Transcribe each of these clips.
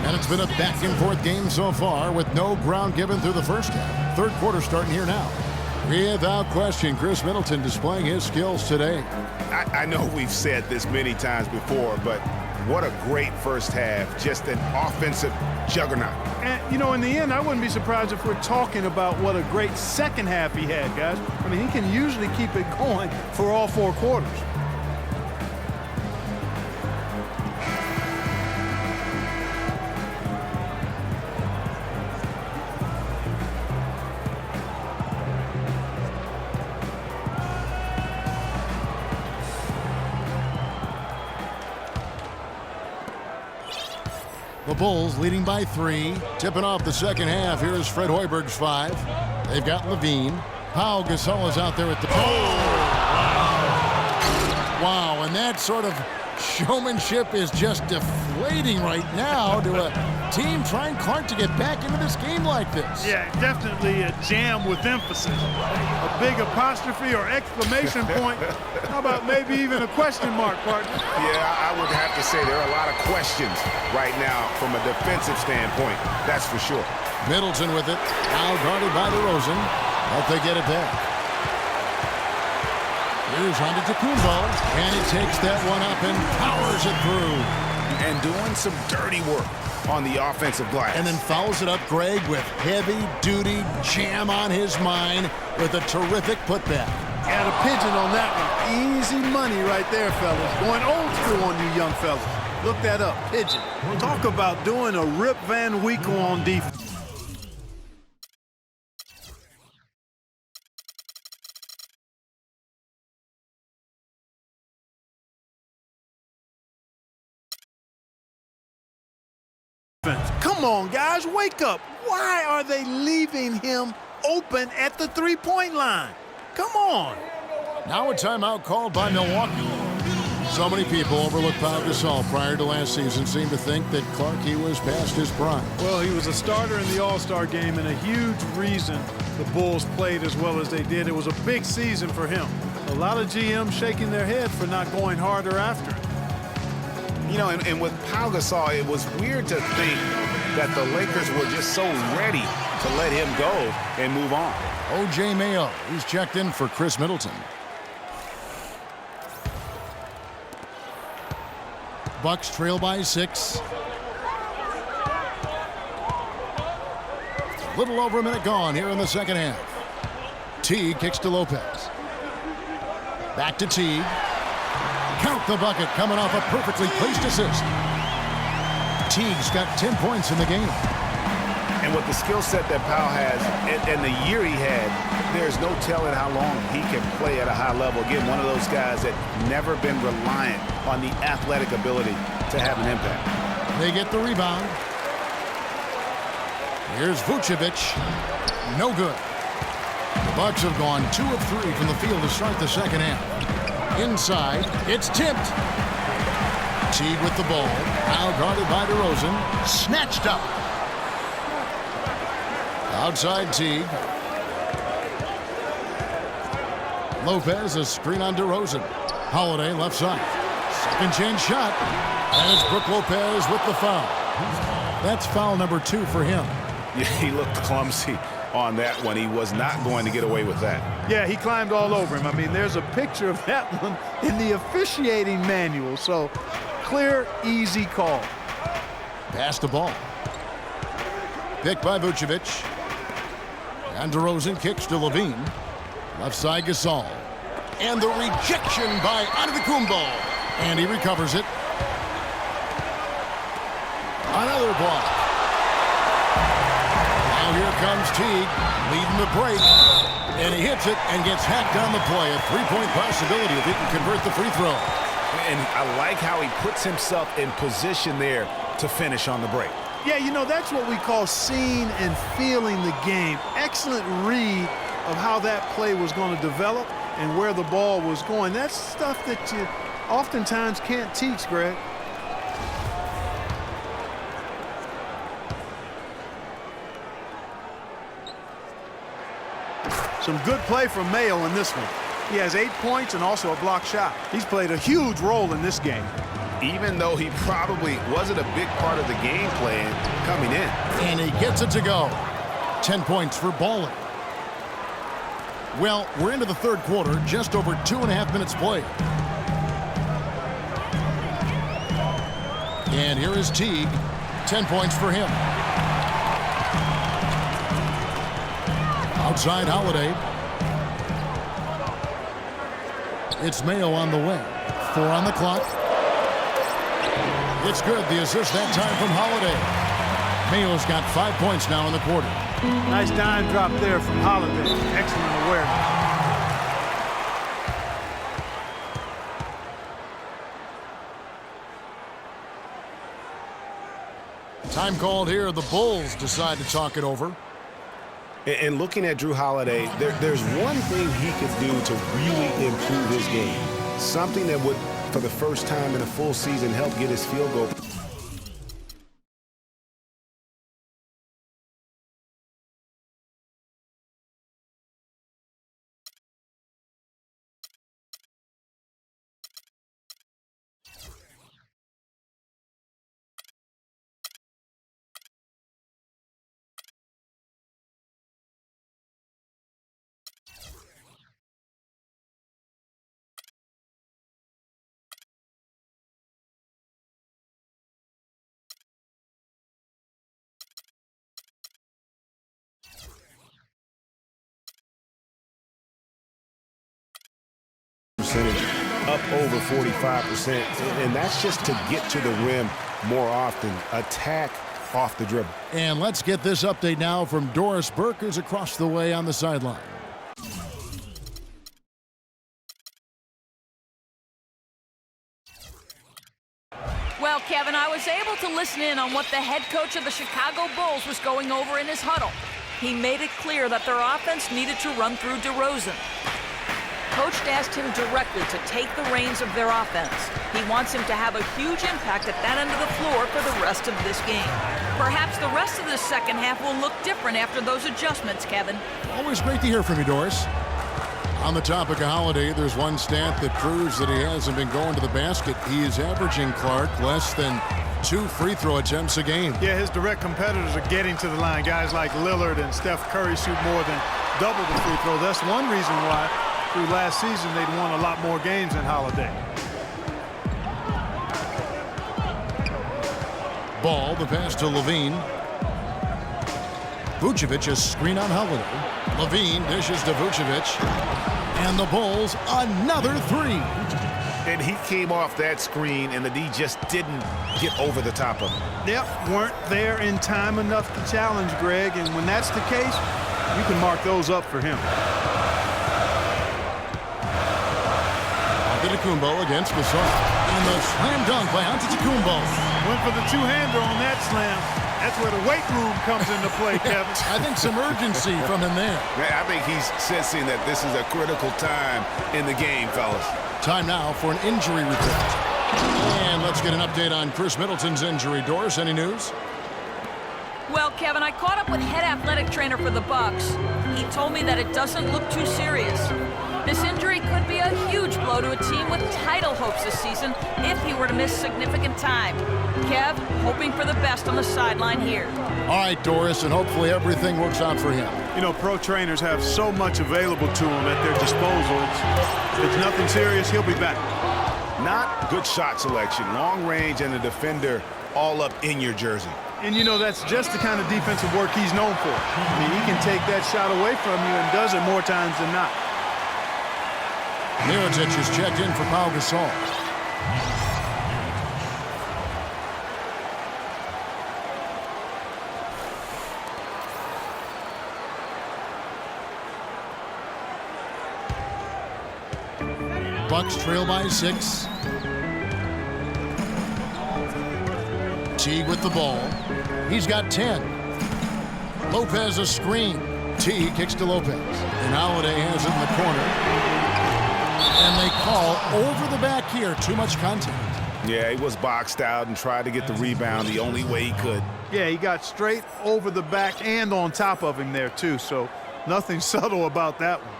And it's been a back-and-forth game so far with no ground given through the first half. Third quarter starting here now. Without question, Chris Middleton displaying his skills today. I know we've said this many times before, but what a great first half. Just an offensive juggernaut. And, you know, in the end, I wouldn't be surprised if we're talking about what a great second half he had, guys. I mean, he can usually keep it going for all four quarters. The Bulls leading by 3. Tipping off the second half. Here's Fred Hoiberg's 5. They've got Levine. Pau Gasol is out there at the post. Wow, and that sort of showmanship is just deflating right now to a team trying hard to get back into this game like this. Yeah, definitely a jam with emphasis. A big apostrophe or exclamation point. How about maybe even a question mark, partner? Yeah, I would have to say there are a lot of questions right now from a defensive standpoint. That's for sure. Middleton with it. Now guarded by DeRozan. But they get it back. Here's Antetokounmpo, and he takes that one up and powers it through. And doing some dirty work on the offensive glass. And then fouls it up, Greg, with heavy-duty jam on his mind with a terrific putback. Got a pigeon on that one. Easy money right there, fellas. Going old school on you young fellas. Look that up, pigeon. Talk about doing a Rip Van Winkle on defense. Come on, guys, wake up. Why are they leaving him open at the three-point line? Come on. Now a timeout called by Milwaukee. So many people overlook Pau Gasol prior to last season seem to think that Clark, he was past his prime. Well, he was a starter in the All-Star game and a huge reason the Bulls played as well as they did. It was a big season for him. A lot of GMs shaking their head for not going harder after it. You know, and with Pau Gasol, it was weird to think that the Lakers were just so ready to let him go and move on. O.J. Mayo, he's checked in for Chris Middleton. Bucks trail by 6. A little over a minute gone here in the second half. Teague kicks to Lopez. Back to Teague. Count the bucket coming off a perfectly placed assist. Teague's got 10 points in the game. And with the skill set that Pau has and the year he had, there's no telling how long he can play at a high level. Again, one of those guys that never been reliant on the athletic ability to have an impact. They get the rebound. Here's Vucevic. No good. The Bucks have gone 2 of 3 from the field to start the second half. Inside, it's tipped. Teague with the ball. Now guarded by DeRozan. Snatched up. Outside Teague. Lopez, a screen on DeRozan. Holiday left side. Second chance shot. And it's Brook Lopez with the foul. That's foul number 2 for him. Yeah, he looked clumsy on that one. He was not going to get away with that. Yeah, he climbed all over him. I mean, there's a picture of that one in the officiating manual. So, clear, easy call. Pass the ball. Picked by Vucevic. And DeRozan kicks to Levine. Left side Gasol. And the rejection by Antetokounmpo. And he recovers it. Another block. Now here comes Teague, leading the break. And he hits it and gets hacked on the play. A three-point possibility if he can convert the free throw. And I like how he puts himself in position there to finish on the break. Yeah, you know, that's what we call seeing and feeling the game. Excellent read of how that play was going to develop and where the ball was going. That's stuff that you oftentimes can't teach, Greg. Some good play from Mayo in this one. He has 8 points and also a block shot. He's played a huge role in this game. even though he probably wasn't a big part of the game plan coming in. And he gets it to go. 10 points for Balling. Well, we're into the third quarter, just over 2.5 minutes played. And here is Teague. 10 points for him. Outside Holiday. It's Mayo on the way. 4 on the clock. It's good. The assist that time from Holiday. Mayo's got 5 points now in the quarter. Nice dime drop there from Holiday. Excellent awareness. Time called here. The Bulls decide to talk it over. And looking at Drew Holiday, there's one thing he could do to really improve his game. Something that would, for the first time in a full season, help get his field goal. Up over 45%, and that's just to get to the rim more often. Attack off the dribble. And let's get this update now from Doris Burke, who's across the way on the sideline. Well, Kevin, I was able to listen in on what the head coach of the Chicago Bulls was going over in his huddle. He made it clear that their offense needed to run through DeRozan. Coach asked him directly to take the reins of their offense. He wants him to have a huge impact at that end of the floor for the rest of this game. Perhaps the rest of the second half will look different after those adjustments, Kevin. Always great to hear from you, Doris. On the topic of Holiday, there's one stat that proves that he hasn't been going to the basket. He is averaging, Clark, less than 2 free throw attempts a game. Yeah, his direct competitors are getting to the line. Guys like Lillard and Steph Curry shoot more than double the free throw. That's one reason why through last season they'd won a lot more games than Holiday. Ball, the pass to Levine. Vucevic is screen on Holiday. Levine dishes to Vucevic. And the Bulls, another 3. And he came off that screen, and the D just didn't get over the top of him. Yep, weren't there in time enough to challenge Greg, and when that's the case, you can mark those up for him. Antetokounmpo against Gasol. And the slam dunk by Antetokounmpo. Went for the two-hander on that slam. That's where the weight room comes into play, Kevin. I think some urgency from him there. I think he's sensing that this is a critical time in the game, fellas. Time now for an injury report. And let's get an update on Chris Middleton's injury. Doris, any news? Well, Kevin, I caught up with head athletic trainer for the Bucks. He told me that it doesn't look too serious. This injury could be a huge blow to a team with title hopes this season if he were to miss significant time. Kev, hoping for the best on the sideline here. All right, Doris, and hopefully everything works out for him. You know, pro trainers have so much available to them at their disposal. If it's nothing serious, he'll be back. Not good shot selection, long range, and the defender all up in your jersey. And, you know, that's just the kind of defensive work he's known for. I mean, he can take that shot away from you and does it more times than not. Mirotic is checked in for Pau Gasol. Bucks trail by 6. Teague with the ball. He's got 10. Lopez a screen. Teague kicks to Lopez. And Holiday has it in the corner. And they call over the back here. Too much contact. Yeah, he was boxed out and tried to get the rebound the only way he could. Yeah, he got straight over the back and on top of him there, too. So nothing subtle about that one.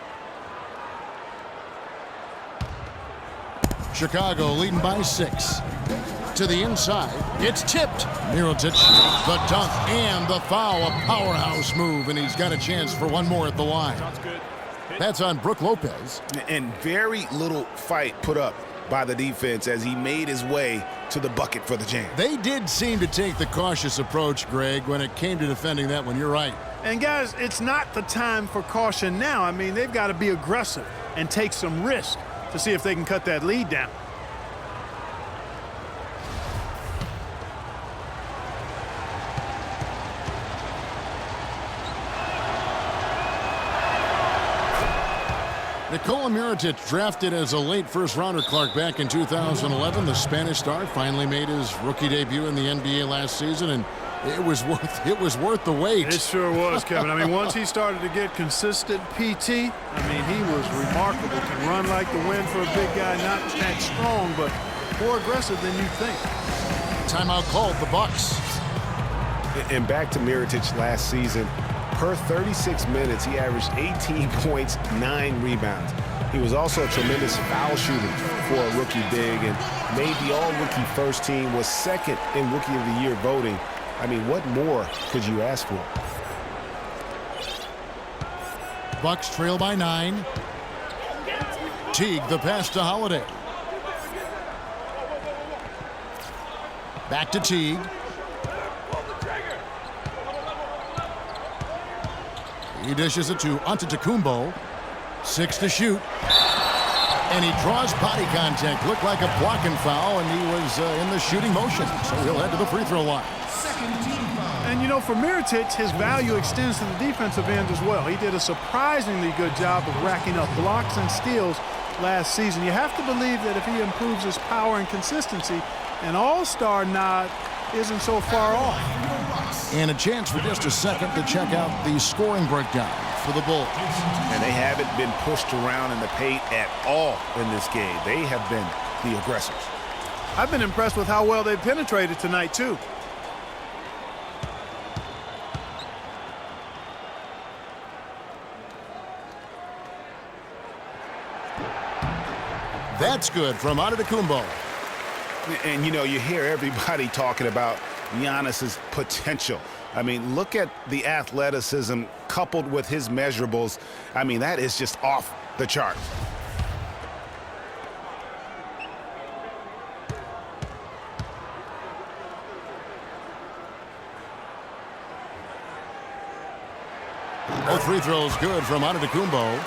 Chicago leading by 6. to the inside. It's tipped. Mirotic, the dunk and the foul. A powerhouse move, and he's got a chance for one more at the line. That's on Brook Lopez. And very little fight put up by the defense as he made his way to the bucket for the jam. They did seem to take the cautious approach, Greg, when it came to defending that one. You're right. And, guys, it's not the time for caution now. I mean, they've got to be aggressive and take some risk to see if they can cut that lead down. Nikola Mirotic, drafted as a late first-rounder, Clark, back in 2011. The Spanish star finally made his rookie debut in the NBA last season, and it was worth the wait. It sure was, Kevin. I mean, once he started to get consistent PT, I mean, he was remarkable. Can run like the wind for a big guy, not that strong, but more aggressive than you'd think. Timeout called, the Bucks. And back to Mirotic last season. Per 36 minutes, he averaged 18 points, 9 rebounds. He was also a tremendous foul shooter for a rookie big and made the all-rookie first team, was second in Rookie of the Year voting. I mean, what more could you ask for? Bucks trail by 9. Teague, the pass to Holiday. Back to Teague. He dishes it to Antetokounmpo. 6 to shoot. And he draws body contact. Looked like a blocking foul, and he was in the shooting motion. So he'll head to the free throw line. And, you know, for Mirotic, his value extends to the defensive end as well. He did a surprisingly good job of racking up blocks and steals last season. You have to believe that if he improves his power and consistency, an all-star nod isn't so far off. And a chance for just a second to check out the scoring breakdown for the Bulls. And they haven't been pushed around in the paint at all in this game. They have been the aggressors. I've been impressed with how well they've penetrated tonight, too. That's good from Antetokounmpo. And, you know, you hear everybody talking about Giannis's potential. I mean, look at the athleticism coupled with his measurables. I mean, that is just off the charts. Both free throws good from Antetokounmpo.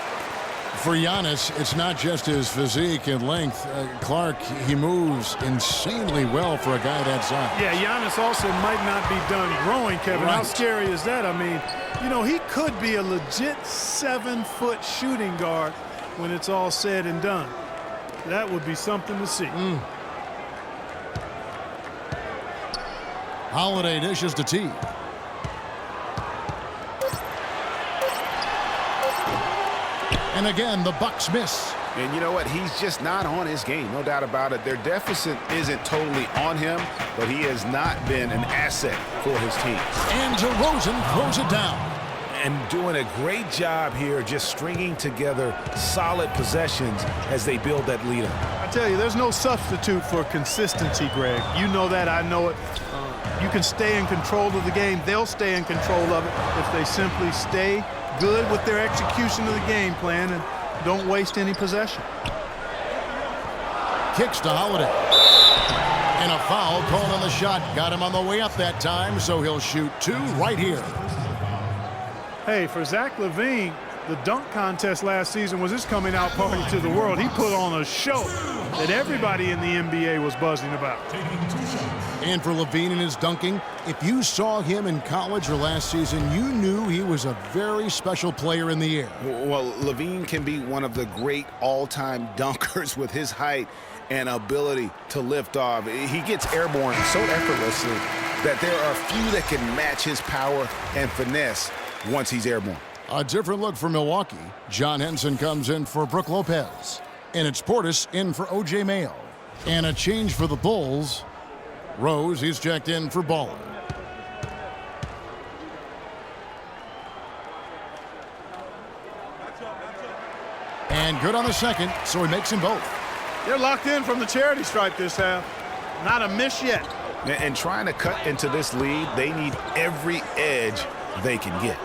For Giannis, it's not just his physique and length. Clark, he moves insanely well for a guy that size. Yeah, Giannis also might not be done growing, Kevin. Right. How scary is that? I mean, you know, he could be a legit 7-foot shooting guard when it's all said and done. That would be something to see. Holiday dishes to Teague. And again, the Bucks miss. And you know what? He's just not on his game, no doubt about it. Their deficit isn't totally on him, but he has not been an asset for his team. And DeRozan throws it down. And doing a great job here just stringing together solid possessions as they build that lead up. I tell you, there's no substitute for consistency, Greg. You know that, I know it. You can stay in control of the game. They'll stay in control of it if they simply stay good with their execution of the game plan and don't waste any possession. Kicks to Holiday. And a foul called on the shot. Got him on the way up that time, so he'll shoot 2 right here. Hey, for Zach LaVine, the dunk contest last season was his coming out party to the world. He put on a show that everybody in the NBA was buzzing about. And for LaVine and his dunking, if you saw him in college or last season, you knew he was a very special player in the air. Well, LaVine can be one of the great all-time dunkers with his height and ability to lift off. He gets airborne so effortlessly that there are few that can match his power and finesse once he's airborne. A different look for Milwaukee. John Henson comes in for Brook Lopez. And it's Portis in for O.J. Mayo. And a change for the Bulls. Rose, he's checked in for Baller. And good on the second, so he makes them both. They're locked in from the charity stripe this half. Not a miss yet. And trying to cut into this lead, they need every edge they can get.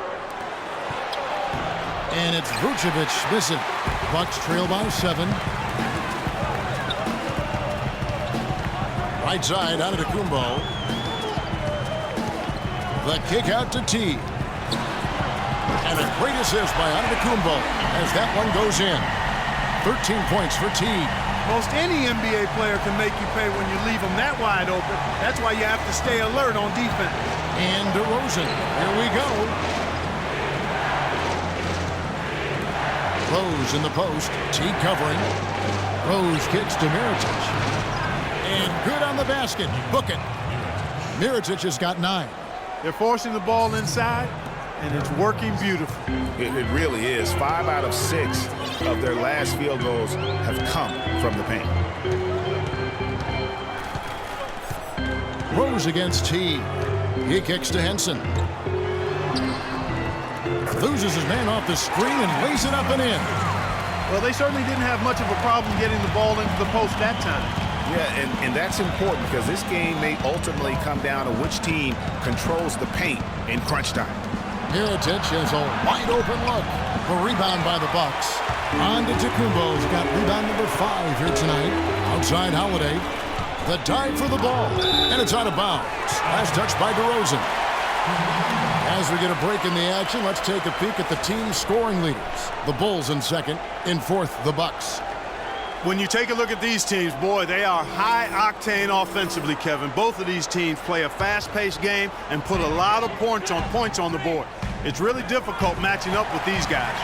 And it's Vucevic missing. Bucks trail by 7. Right side out of Antetokounmpo. The kick out to T. And a great assist by Antetokounmpo as that one goes in. 13 points for T. Most any NBA player can make you pay when you leave them that wide open. That's why you have to stay alert on defense. And DeRozan. Here we go. Rose in the post. T covering. Rose kicks to Mirotic. And good on the basket. Book it. Mirotic has got 9. They're forcing the ball inside, and it's working beautifully. It really is. 5 out of 6 of their last field goals have come from the paint. Rose against T. He kicks to Henson. Loses his man off the screen and lays it up and in. Well, they certainly didn't have much of a problem getting the ball into the post that time. Yeah, and that's important because this game may ultimately come down to which team controls the paint in crunch time. Mirotic has a wide open look. The rebound by the Bucks. Antetokounmpo's got rebound number 5 here tonight. Outside Holiday. The dive for the ball. And it's out of bounds. Last touch by DeRozan. As we get a break in the action, let's take a peek at the team's scoring leaders. The Bulls in second. In fourth, the Bucks. When you take a look at these teams, boy, they are high-octane offensively, Kevin. Both of these teams play a fast-paced game and put a lot of points on the board. It's really difficult matching up with these guys.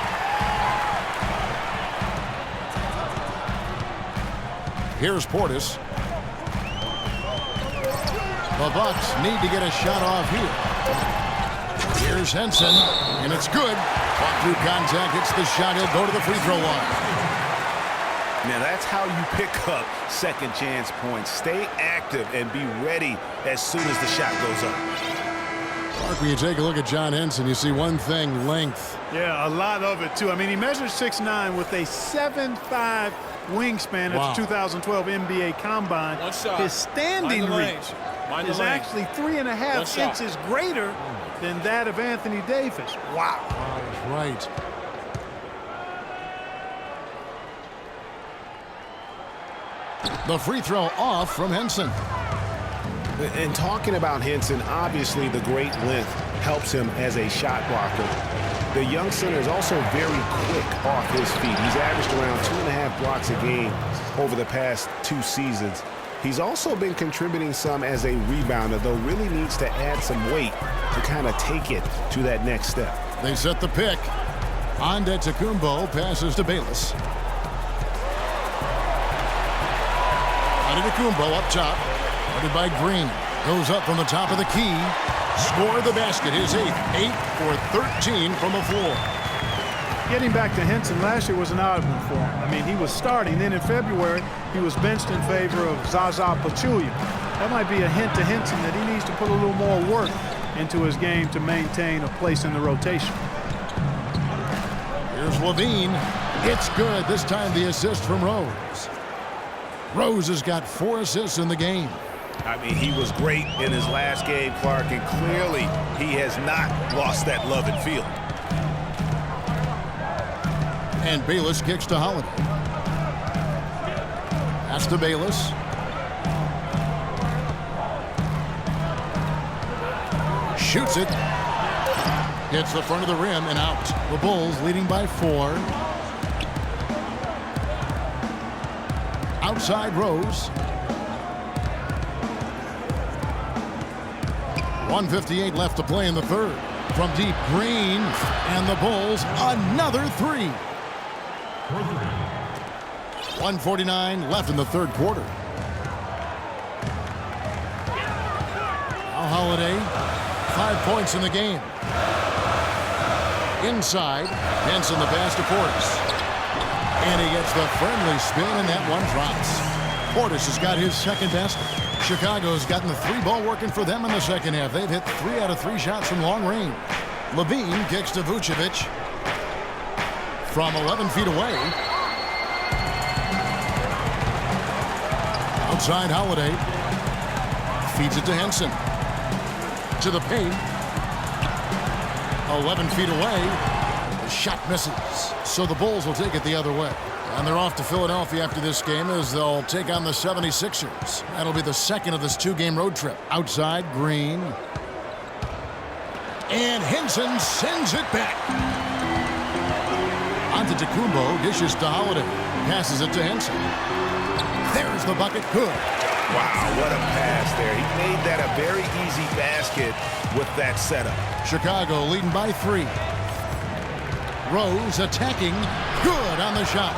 Here's Portis. The Bucks need to get a shot off here. Here's Henson, and it's good. Caught through contact, hits the shot. He'll go to the free throw line. Now that's how you pick up second chance points. Stay active and be ready as soon as the shot goes up. Mark, when you take a look at John Henson, you see one thing, length. Yeah, a lot of it, too. I mean, he measures 6'9" with a 7'5" wingspan at the 2012 NBA Combine. His standing reach is actually 3.5 inches greater than that of Anthony Davis. Wow. That's right. The free throw off from Henson. And talking about Henson, obviously the great length helps him as a shot blocker. The young center is also very quick off his feet. He's averaged around 2.5 blocks a game over the past 2 seasons. He's also been contributing some as a rebounder, though really needs to add some weight to kind of take it to that next step. They set the pick. Antetokounmpo passes to Bayless. Antetokounmpo up top. Guarded by Green. Goes up from the top of the key. Scored the basket. His 8th. 8 for 13 from the floor. Getting back to Henson, last year was an odd one for him. I mean, he was starting. Then in February, he was benched in favor of Zaza Pachulia. That might be a hint to Henson that he needs to put a little more work into his game to maintain a place in the rotation. Here's Levine. It's good. This time the assist from Rose. Rose has got 4 assists in the game. I mean, he was great in his last game, Clark, and clearly he has not lost that love and field. And Bayless kicks to Holiday. Pass to Bayless. Shoots it. Hits the front of the rim and out. The Bulls leading by 4. Outside Rose. 1:58 left to play in the third. From deep, Green, and the Bulls another 3. 1:49 left in the third quarter. Now Holiday, 5 points in the game. Inside, Henson the pass to Portis. And he gets the friendly spin, and that one drops. Portis has got his second basket. Chicago's gotten the 3-ball working for them in the second half. They've hit 3 out of 3 shots from long range. Levine kicks to Vucevic from 11 feet away. Outside Holiday. Feeds it to Henson. To the paint. 11 feet away. The shot misses. So the Bulls will take it the other way. And they're off to Philadelphia after this game as they'll take on the 76ers. That'll be the second of this two-game road trip. Outside, Green. And Henson sends it back. Antetokounmpo dishes to Holiday. Passes it to Henson. There's the bucket. Good. Wow, what a pass there. He made that a very easy basket with that setup. Chicago leading by 3. Rose attacking. Good on the shot.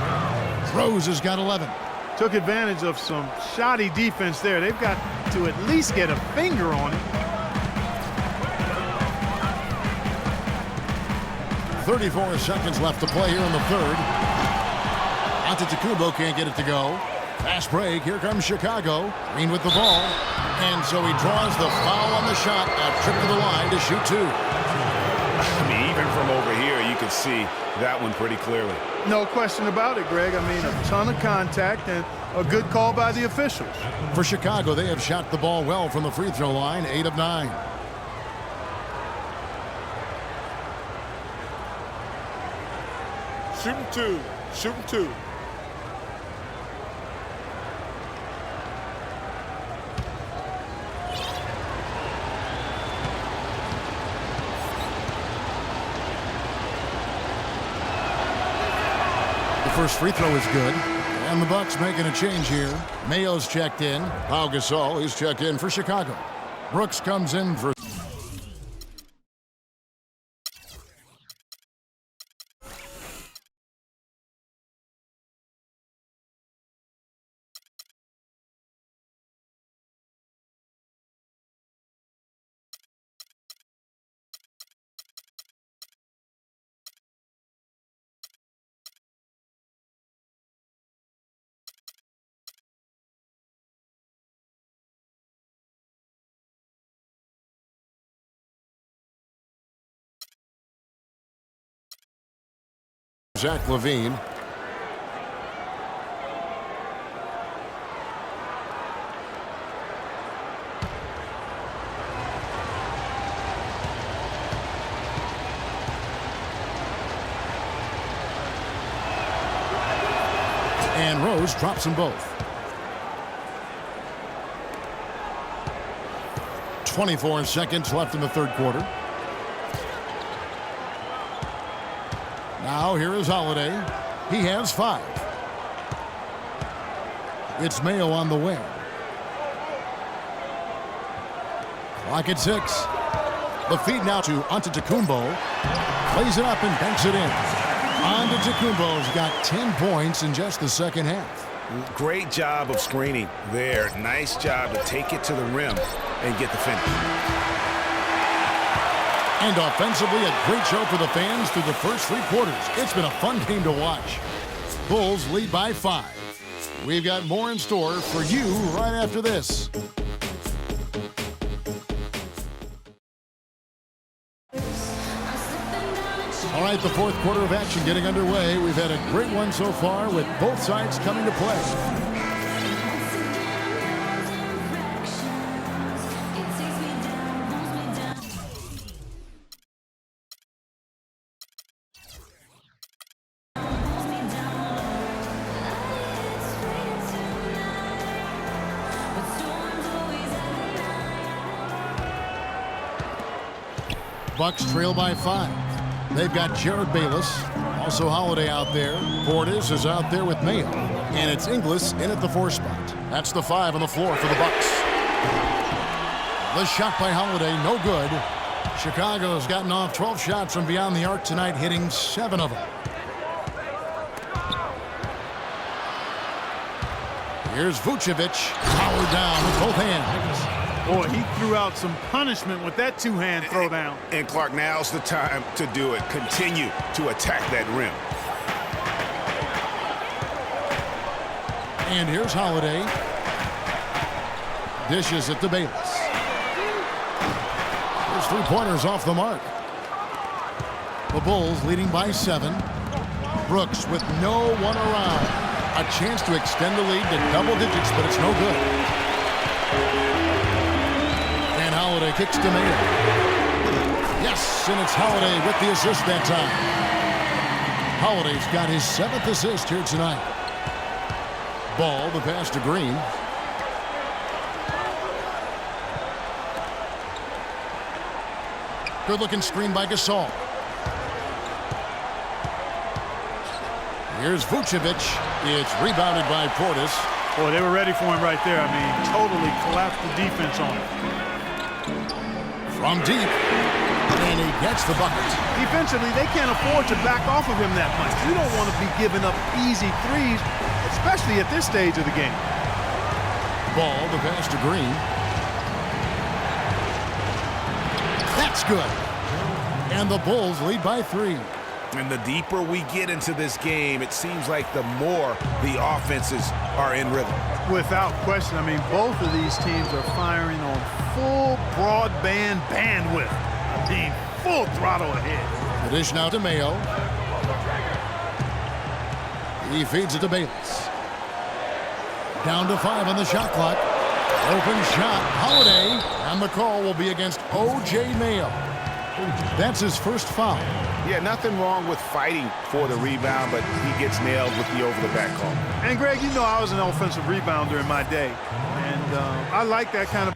Rose has got 11. Took advantage of some shoddy defense there. They've got to at least get a finger on it. 34 seconds left to play here in the third. Antetokounmpo can't get it to go. Fast break. Here comes Chicago. Green with the ball. And so he draws the foul on the shot. A trip to the line to shoot 2. I mean, even from over here, you can see that one pretty clearly. No question about it, Greg. I mean, a ton of contact and a good call by the officials. For Chicago, they have shot the ball well from the free throw line. 8 of 9. Shooting 2. Shooting 2. First free throw is good. And the Bucks making a change here. Mayo's checked in. Pau Gasol, he's checked in for Chicago. Brooks comes in for... Zach LaVine. And Rose drops them both. 24 seconds left in the third quarter. Now here is Holiday. He has 5. It's Mayo on the wing. Clock at 6. The feed now to Antetokounmpo. Plays it up and banks it in. Antetokounmpo's got 10 points in just the second half. Great job of screening there. Nice job to take it to the rim and get the finish. And offensively, a great show for the fans through the first 3 quarters. It's been a fun game to watch. Bulls lead by 5. We've got more in store for you right after this. All right, the fourth quarter of action getting underway. We've had a great one so far with both sides coming to play. Bucks trail by 5. They've got Jared Bayless, also Holiday out there. Portis is out there with Mayo. And it's Inglis in at the 4 spot. That's the 5 on the floor for the Bucks. The shot by Holiday, no good. Chicago's gotten off 12 shots from beyond the arc tonight, hitting 7 of them. Here's Vucevic, powered down with both hands. Boy, he threw out some punishment with that 2-hand throwdown. And Clark, now's the time to do it. Continue to attack that rim. And here's Holiday. Dishes it to Bayless. His 3-pointers off the mark. The Bulls leading by 7. Brooks with no one around. A chance to extend the lead to double digits, but it's no good. kicks to Mayo. Yes, and it's Holiday with the assist that time. Holiday's got his 7th assist here tonight. Ball, the pass to Green. Good-looking screen by Gasol. Here's Vucevic. It's rebounded by Portis. Boy, they were ready for him right there. I mean, totally collapsed the defense on him. From deep. And he gets the bucket. Defensively, they can't afford to back off of him that much. You don't want to be giving up easy threes, especially at this stage of the game. Ball, the pass to Green. That's good. And the Bulls lead by 3. And the deeper we get into this game, it seems like the more the offenses are in rhythm. Without question. I mean, both of these teams are firing on full broadband bandwidth. I mean, full throttle ahead. The dish now to Mayo. He feeds it to Bayless. Down to 5 on the shot clock. Open shot, Holiday, and the call will be against O.J. Mayo. That's his first foul. Yeah, nothing wrong with fighting for the rebound, but he gets nailed with the over-the-back call. And, Greg, you know I was an offensive rebounder in my day, and I like that kind of...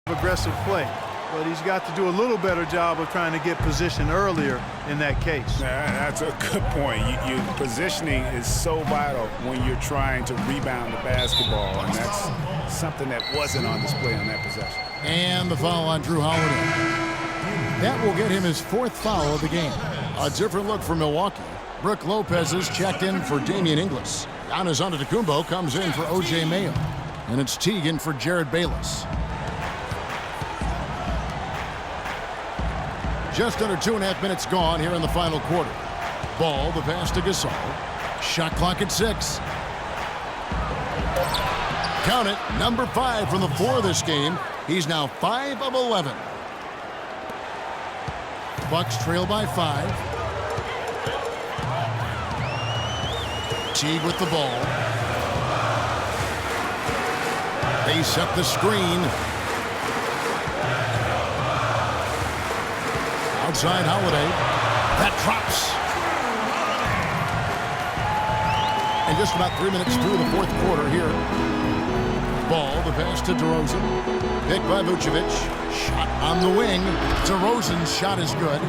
aggressive play, but he's got to do a little better job of trying to get position earlier in that case. That's a good point. Positioning is so vital when you're trying to rebound the basketball, and that's something that wasn't on display on that possession. And the foul on Drew Holiday. That will get him his 4th foul of the game. A different look for Milwaukee. Brook Lopez is checked in for Damian Inglis. Giannis Antetokounmpo comes in for O.J. Mayo. And it's Teague for Jared Bayless. Just under 2.5 minutes gone here in the final quarter. Ball, the pass to Gasol. Shot clock at 6. Count it, number 5 from the floor this game. He's now 5 of 11. Bucks trail by 5. Teague with the ball. They set the screen. Outside Holiday. That drops. And just about 3 minutes through the 4th quarter here. Ball, the pass to DeRozan. Picked by Vucevic. Shot on the wing. DeRozan's shot is good.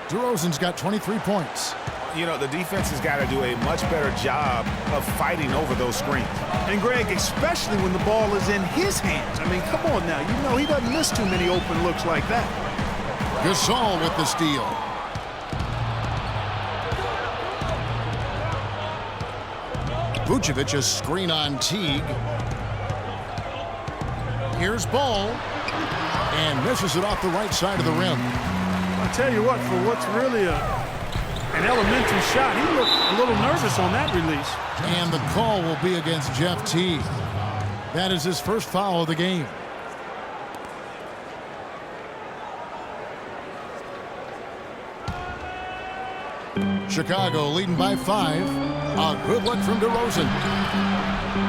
DeRozan's got 23 points. You know, the defense has got to do a much better job of fighting over those screens. And, Greg, especially when the ball is in his hands. I mean, come on now. You know he doesn't miss too many open looks like that. Gasol with the steal. Vucevic a screen on Teague. Here's Ball. And misses it off the right side of the rim. I tell you what, for what's really an elementary shot, he looked a little nervous on that release. And the call will be against Jeff Teague. That is his first foul of the game. Chicago leading by 5. A good look from DeRozan.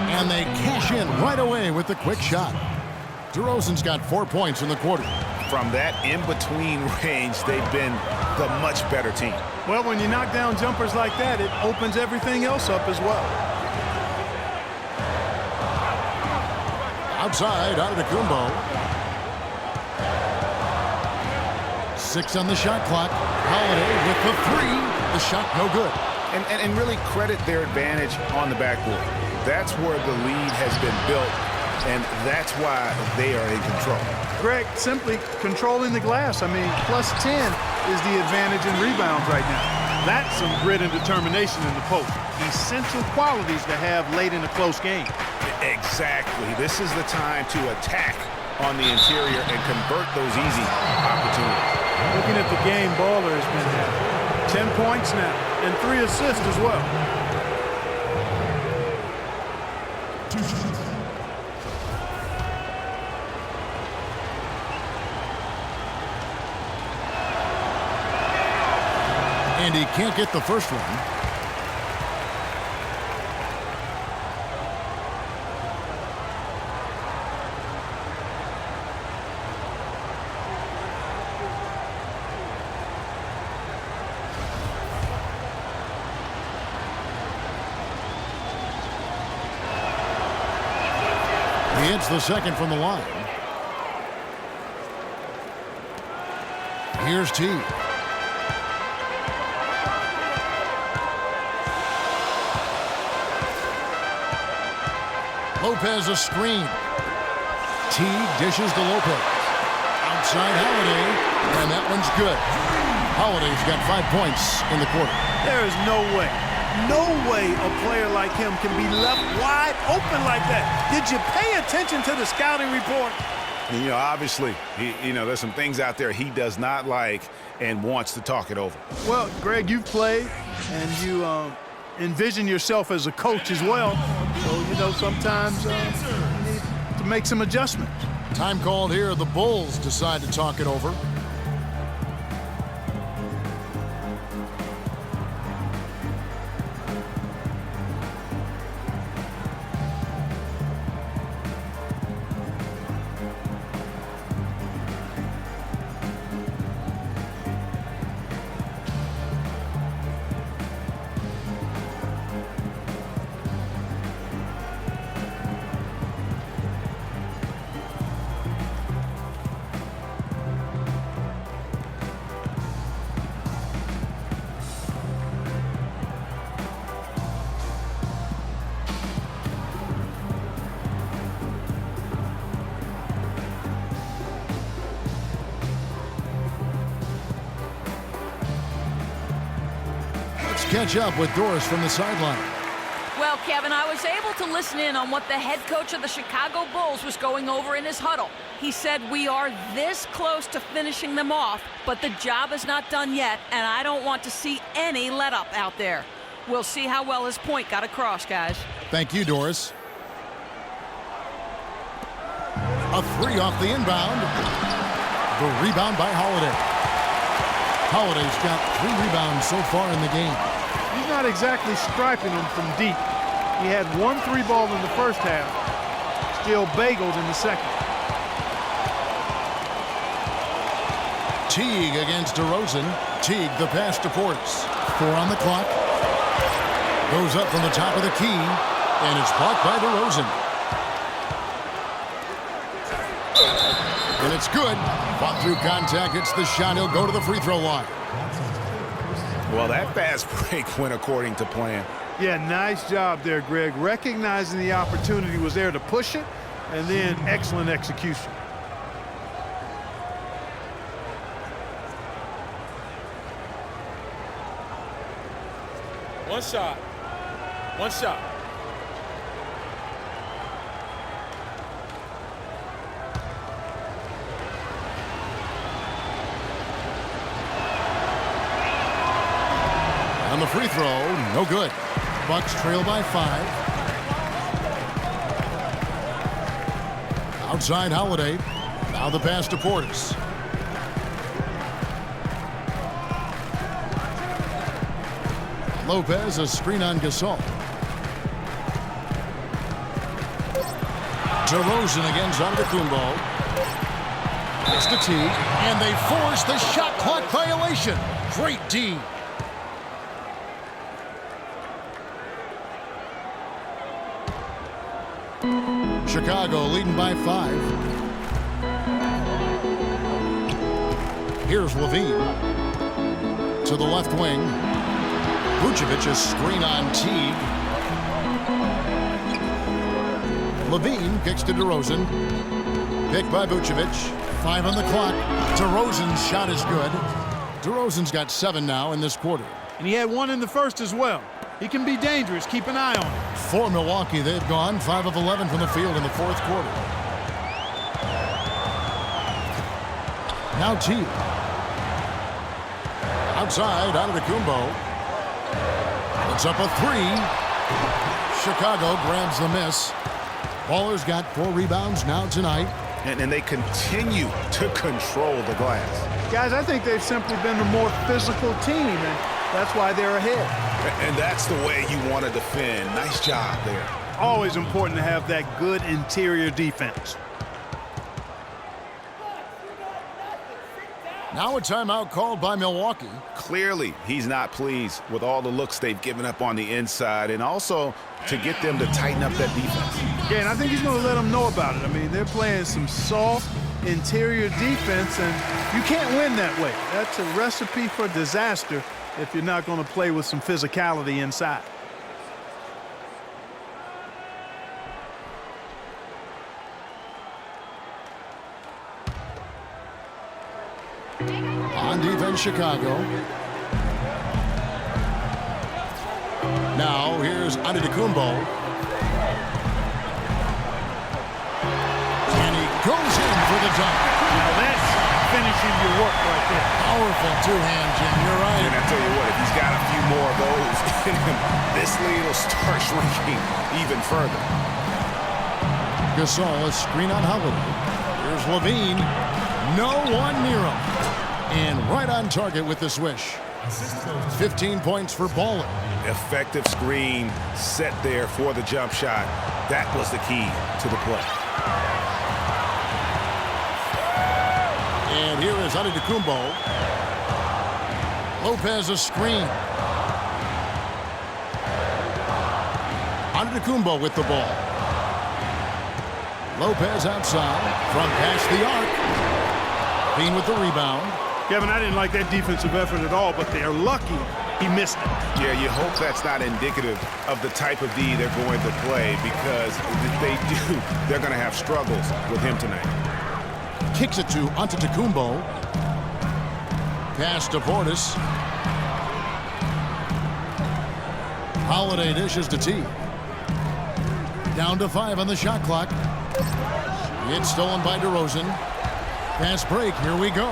And they cash in right away with the quick shot. DeRozan's got 4 points in the quarter. From that in-between range, they've been the much better team. Well, when you knock down jumpers like that, it opens everything else up as well. Outside, Antetokounmpo. 6 on the shot clock. Holiday with the 3. The shot no good. And really credit their advantage on the backboard. That's where the lead has been built, and that's why they are in control. Greg, simply controlling the glass. I mean, +10 is the advantage in rebounds right now. That's some grit and determination in the post. Essential qualities to have late in a close game. Exactly. This is the time to attack on the interior and convert those easy opportunities. Looking at the game, Baller has been happy. 10 points now and 3 assists as well. And he can't get the first one. He hits the second from the line. Here's T. Lopez a screen. Teague dishes to Lopez. Outside Holiday, and that one's good. Holiday's got 5 points in the quarter. There is no way a player like him can be left wide open like that. Did you pay attention to the scouting report? You know, obviously, there's some things out there he does not like and wants to talk it over. Well, Greg, you've played, and you envision yourself as a coach as well. So, sometimes you need to make some adjustments. Time called here. The Bulls decide to talk it over. Catch up with Doris from the sideline. Well, Kevin, I was able to listen in on what the head coach of the Chicago Bulls was going over in his huddle. He said, we are this close to finishing them off, but the job is not done yet, and I don't want to see any let-up out there. We'll see how well his point got across, guys. Thank you, Doris. A 3 off the inbound. The rebound by Holiday. Holiday's got 3 rebounds so far in the game. He's not exactly striping them from deep. He had 1 3-ball in the first half, still bageled in the second. Teague against DeRozan. Teague the pass to Portis. 4 on the clock. Goes up from the top of the key, and it's blocked by DeRozan. And it's good. Fought through contact. It's the shot. He'll go to the free throw line. Well, that fast break went according to plan. Yeah, nice job there, Greg. Recognizing the opportunity was there to push it, and then excellent execution. One shot. One shot. On the free throw, no good. Bucks trail by 5. Outside Holiday. Now the pass to Portis. Lopez, a screen on Gasol. DeRozan against Antetokounmpo. It's the Teague, and they force the shot clock violation. Great D. Chicago leading by 5. Here's Levine. To the left wing. Vucevic a screen on Teague. Levine kicks to DeRozan. Picked by Vucevic. 5 on the clock. DeRozan's shot is good. DeRozan's got 7 now in this quarter. And he had 1 in the first as well. He can be dangerous. Keep an eye on him. For Milwaukee, they've gone 5 of 11 from the field in the fourth quarter. Now Teague. Outside, Antetokounmpo. It's up a three. Chicago grabs the miss. Baller's got 4 rebounds now tonight. And they continue to control the glass. Guys, I think they've simply been the more physical team, and that's why they're ahead. And that's the way you want to defend. Nice job there. Always important to have that good interior defense. Now a timeout called by Milwaukee. Clearly, he's not pleased with all the looks they've given up on the inside, and also to get them to tighten up that defense. Yeah, and I think he's going to let them know about it. I mean, they're playing some soft interior defense, and you can't win that way. That's a recipe for disaster if you're not going to play with some physicality inside. On defense, Chicago. Now here's Antetokounmpo. And he goes in for the dunk. Now that's finishing your work right there. Powerful two-hand, Jim. You're right. And I tell you what, if he's got a few more of those in him, this lead will start shrinking even further. Gasol, a screen on Holiday. Here's Levine. No one near him. And right on target with the swish. 15 points for Baller. Effective screen set there for the jump shot. That was the key to the play. And here is Antetokounmpo. Lopez a screen. Antetokounmpo with the ball. Lopez outside from past the arc. Bean with the rebound. Kevin, I didn't like that defensive effort at all, but they're lucky he missed it. Yeah, you hope that's not indicative of the type of D they're going to play, because if they do, they're going to have struggles with him tonight. Kicks it to Antetokounmpo. Pass to Portis. Holiday dishes to T. Down to 5 on the shot clock. It's stolen by DeRozan. Fast break, here we go.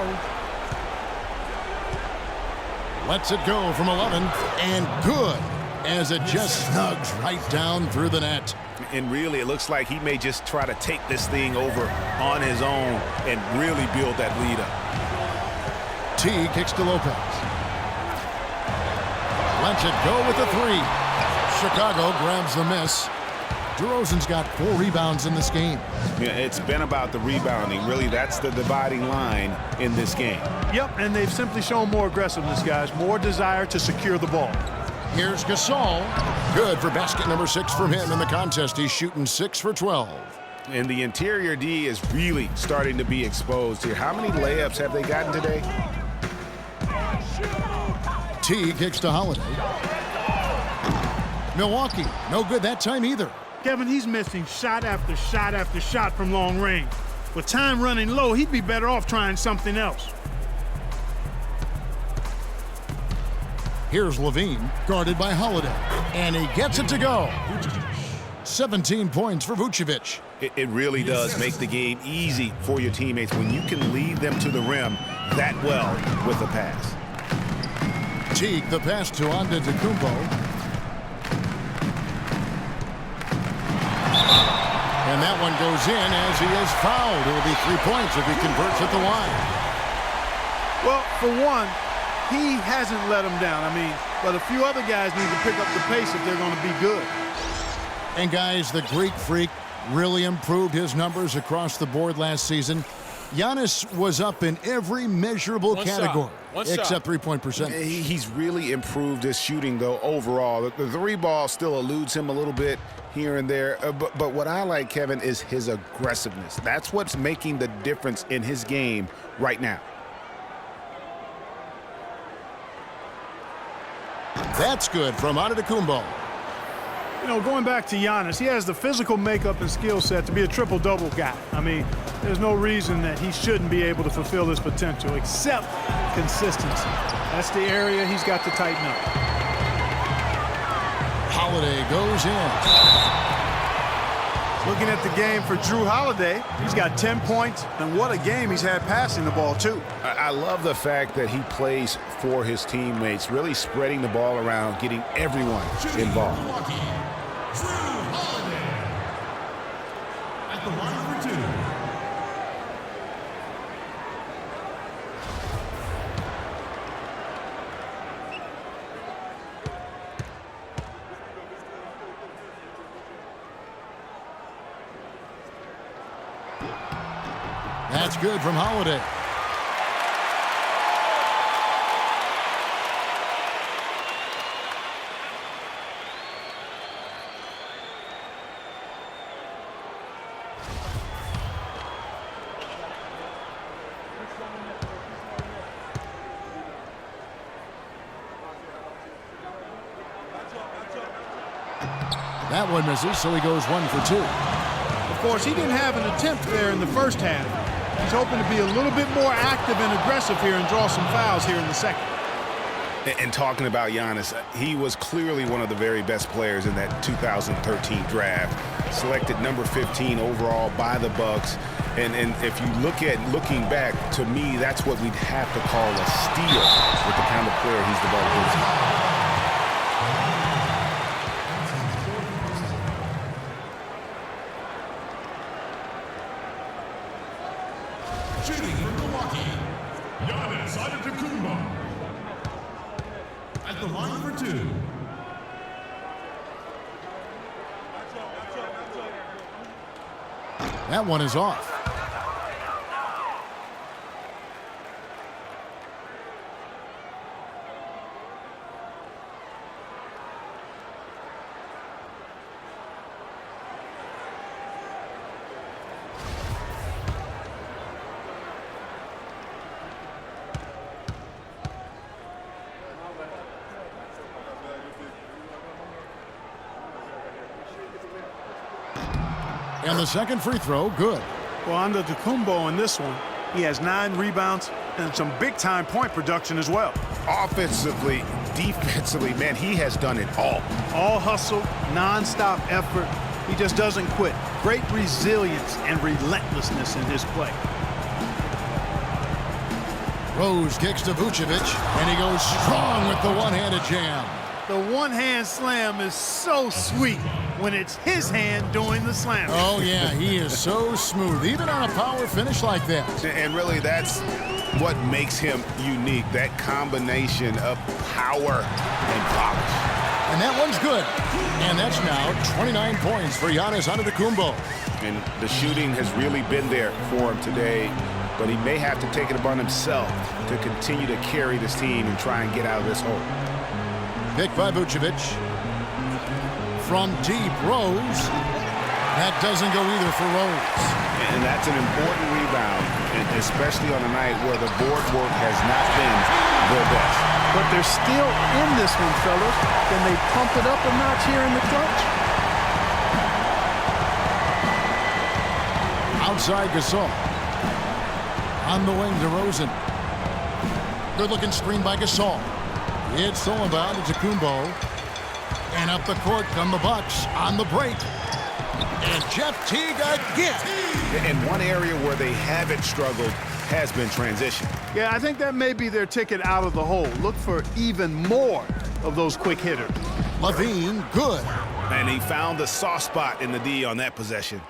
Lets it go from 11, and good, as it just snugs right down through the net. And really, it looks like he may just try to take this thing over on his own and really build that lead up. T kicks to Lopez. Lets it go with the 3. Chicago grabs the miss. DeRozan's got 4 rebounds in this game. Yeah, it's been about the rebounding. Really, that's the dividing line in this game. Yep, and they've simply shown more aggressiveness, guys. More desire to secure the ball. Here's Gasol. Good for basket number 6 from him in the contest. He's shooting 6 for 12. And the interior D is really starting to be exposed here. How many layups have they gotten today? T kicks to Holiday. Milwaukee, no good that time either. Kevin, he's missing shot after shot after shot from long range. With time running low, he'd be better off trying something else. Here's Levine, guarded by Holiday. And he gets it to go. 17 points for Vucevic. It really does make the game easy for your teammates when you can lead them to the rim that well with a pass. Teague, the pass to Antetokounmpo. And that one goes in as he is fouled. It will be 3 points if he converts at the line. Well, for one, he hasn't let him down. I mean, but a few other guys need to pick up the pace if they're going to be good. And guys, the Greek Freak really improved his numbers across the board last season. Giannis was up in every measurable category except three-point percentage. He's really improved his shooting, though, overall. The 3 ball still eludes him a little bit here and there. But what I like, Kevin, is his aggressiveness. That's what's making the difference in his game right now. That's good from Antetokounmpo. You know, going back to Giannis, he has the physical makeup and skill set to be a triple-double guy. I mean, there's no reason that he shouldn't be able to fulfill his potential except consistency. That's the area he's got to tighten up. Holiday goes in. Looking at the game for Drew Holiday, he's got 10 points, and what a game he's had passing the ball, too. I love the fact that he plays for his teammates, really spreading the ball around, getting everyone involved. Milwaukee, Drew Holiday. At the line for 2. That's good from Holiday. That one misses, so he goes 1 for 2. Of course, he didn't have an attempt there in the first half. He's hoping to be a little bit more active and aggressive here and draw some fouls here in the second. And talking about Giannis, he was clearly one of the very best players in that 2013 draft. Selected number 15 overall by the Bucks. And if you looking back, to me, that's what we'd have to call a steal with the kind of player he's developed into. Shooting for Milwaukee, Giannis Antetokounmpo. At the line for 2. That one is off. And the second free throw, good. Well, under Antetokounmpo in this one, he has 9 rebounds and some big-time point production as well. Offensively, defensively, man, he has done it all. All hustle, non-stop effort. He just doesn't quit. Great resilience and relentlessness in his play. Rose kicks to Vucevic, and he goes strong with the one-handed jam. The one-hand slam is so sweet when it's his hand doing the slam. Oh, yeah, he is so smooth, even on a power finish like that. And really, that's what makes him unique, that combination of power and polish. And that one's good. And that's now 29 points for Giannis Antetokounmpo. And the shooting has really been there for him today, but he may have to take it upon himself to continue to carry this team and try and get out of this hole. Picked by Vucevic. From deep, Rose. That doesn't go either for Rose. And that's an important rebound, especially on a night where the board work has not been their best. But they're still in this one, fellas. Can they pump it up a notch here in the clutch? Outside Gasol. On the wing, DeRozan. Good-looking screen by Gasol. It's stolen by Antetokounmpo. And up the court come the Bucks on the break. And Jeff Teague again. And one area where they haven't struggled has been transition. Yeah, I think that may be their ticket out of the hole. Look for even more of those quick hitters. Levine, good. And he found the soft spot in the D on that possession.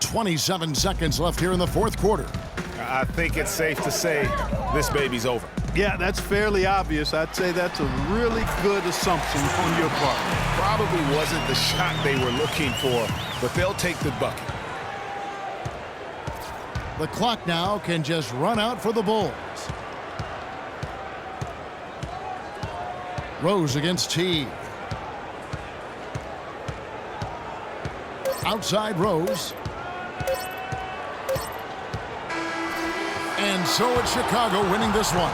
27 seconds left here in the fourth quarter. I think it's safe to say this baby's over. Yeah, that's fairly obvious. I'd say that's a really good assumption on your part. Probably wasn't the shot they were looking for, but they'll take the bucket. The clock now can just run out for the Bulls. Rose against Teague. Outside Rose. And so it's Chicago winning this one.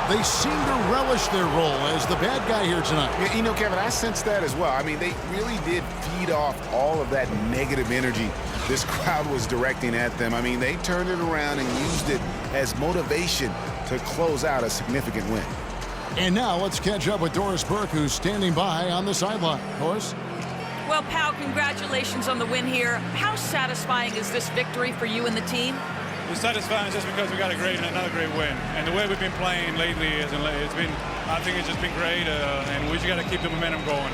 They seem to relish their role as the bad guy here tonight. Yeah, you know, Kevin, I sense that as well. I mean, they really did feed off all of that negative energy this crowd was directing at them. I mean, they turned it around and used it as motivation to close out a significant win. And now let's catch up with Doris Burke, who's standing by on the sideline. Doris? Well, pal, congratulations on the win here. How satisfying is this victory for you and the team? It's satisfying just because we got another great win. And the way we've been playing lately, I think it's just been great, and we just got to keep the momentum going.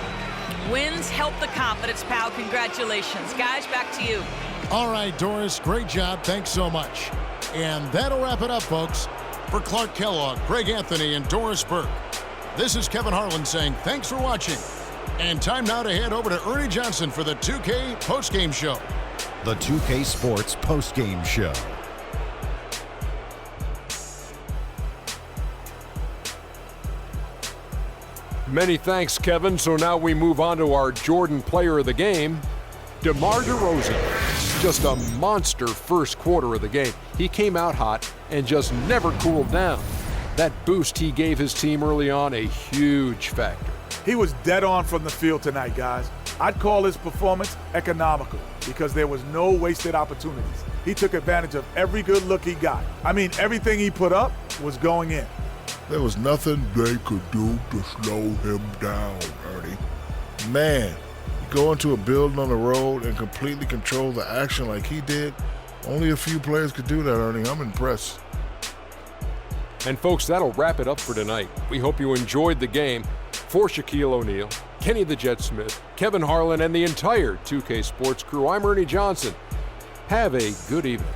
Wins help the confidence, pal. Congratulations. Guys, back to you. All right, Doris, great job. Thanks so much. And that'll wrap it up, folks. For Clark Kellogg, Greg Anthony, and Doris Burke, this is Kevin Harlan saying thanks for watching. And time now to head over to Ernie Johnson for the 2K postgame show. The 2K Sports postgame show. Many thanks, Kevin. So now we move on to our Jordan Player of the Game, DeMar DeRozan. Just a monster first quarter of the game. He came out hot and just never cooled down. That boost he gave his team early on, a huge factor. He was dead on from the field tonight, guys. I'd call his performance economical because there was no wasted opportunities. He took advantage of every good look he got. I mean, everything he put up was going in. There was nothing they could do to slow him down, Ernie. Man, you go into a building on the road and completely control the action like he did. Only a few players could do that, Ernie. I'm impressed. And folks, that'll wrap it up for tonight. We hope you enjoyed the game. For Shaquille O'Neal, Kenny the Jet Smith, Kevin Harlan, and the entire 2K Sports crew, I'm Ernie Johnson. Have a good evening.